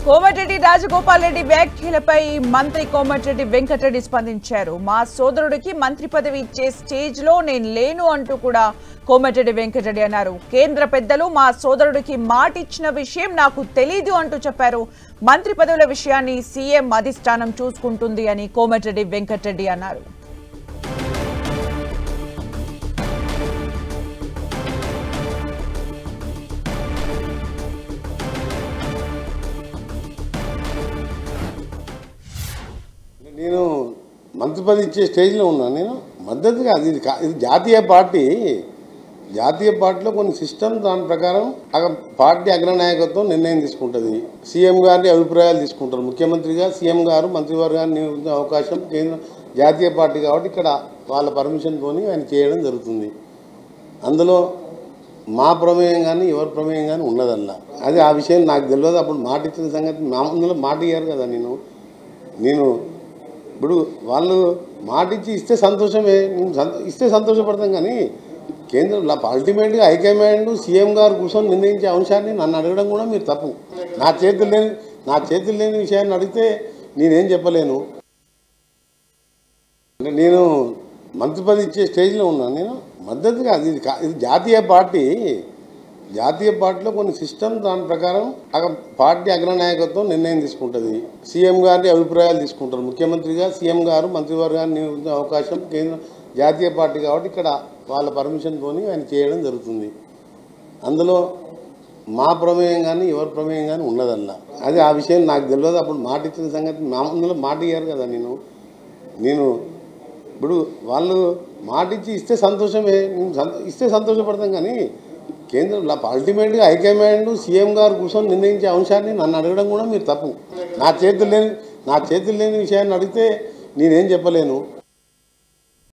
కోమటిరెడ్డి రాజగోపాల్ రెడ్డి వ్యాఖ్యలపై మంత్రి కోమటిరెడ్డి వెంకటరెడ్డి స్పందించారు. మా సోదరుడికి మంత్రి పదవి ఇచ్చే స్టేజ్ లో నేను లేను అంటూ కూడా కోమటిరెడ్డి వెంకటరెడ్డి అన్నారు. కేంద్ర పెద్దలు మా సోదరుడికి మాట ఇచ్చిన విషయం నాకు తెలీదు అంటూ చెప్పారు. మంత్రి పదవుల విషయాన్ని సీఎం అధిష్టానం చూసుకుంటుంది అని కోమటిరెడ్డి వెంకటరెడ్డి అన్నారు. నేను మంత్రి పదవి ఇచ్చే స్టేజ్లో ఉన్నాను. నేను మద్దతుగా ఇది జాతీయ పార్టీలో కొన్ని సిస్టమ్ దాని ప్రకారం పార్టీ అగ్రనాయకత్వం నిర్ణయం తీసుకుంటుంది. సీఎం గారిని అభిప్రాయాలు తీసుకుంటారు. ముఖ్యమంత్రిగా సీఎం గారు మంత్రివర్గాన్ని నియమించే అవకాశం కేంద్ర జాతీయ పార్టీ కాబట్టి ఇక్కడ వాళ్ళ పర్మిషన్తో ఆయన చేయడం జరుగుతుంది. అందులో మా ప్రమేయం కానీ ఎవరి ప్రమేయం కానీ ఉన్నదల్లా. అది ఆ విషయం నాకు తెలియదు. అప్పుడు మాట ఇచ్చిన సంగతి అందులో మాట ఇయ్యారు కదా. నేను ఇప్పుడు వాళ్ళు మాటిచ్చి ఇస్తే సంతోషమే, ఇస్తే సంతోషపడతాం. కానీ కేంద్రంలో అల్టిమేట్గా హైకమాండ్ సీఎం గారు కూర్చొని నిర్ణయించే అంశాన్ని నన్ను అడగడం కూడా మీరు తప్పు. నా చేతులు లేని విషయాన్ని అడిగితే నేనేం చెప్పలేను. అంటే నేను మంత్రి పదవి ఇచ్చే స్టేజ్లో ఉన్నాను. నేను మద్దతుగా ఇది జాతీయ పార్టీలో కొన్ని సిస్టమ్ దాని ప్రకారం పార్టీ అగ్రనాయకత్వం నిర్ణయం తీసుకుంటుంది. సీఎం గారిని అభిప్రాయాలు తీసుకుంటారు. ముఖ్యమంత్రిగా సీఎం గారు మంత్రివర్గాన్ని నియమించే అవకాశం కేంద్ర జాతీయ పార్టీ కాబట్టి ఇక్కడ వాళ్ళ పర్మిషన్తో ఆయన చేయడం జరుగుతుంది. అందులో మా ప్రమేయం కానీ ఎవరి ప్రమేయం కానీ ఉన్నదల్లా. అది ఆ విషయం నాకు తెలియదు. అప్పుడు మాట ఇచ్చిన సంగతి అందులో మాట ఇయ్యారు కదా. నేను ఇప్పుడు వాళ్ళు మాట ఇస్తే సంతోషమే, ఇస్తే సంతోషపడతాం. కానీ కేంద్రంలో అల్టిమేట్గా హైకమాండ్ సీఎం గారు కూర్చొని నిర్ణయించే అంశాన్ని నన్ను అడగడం కూడా మీరు తప్పు. నా చేతులు లేని విషయాన్ని అడిగితే నేనేం చెప్పలేను.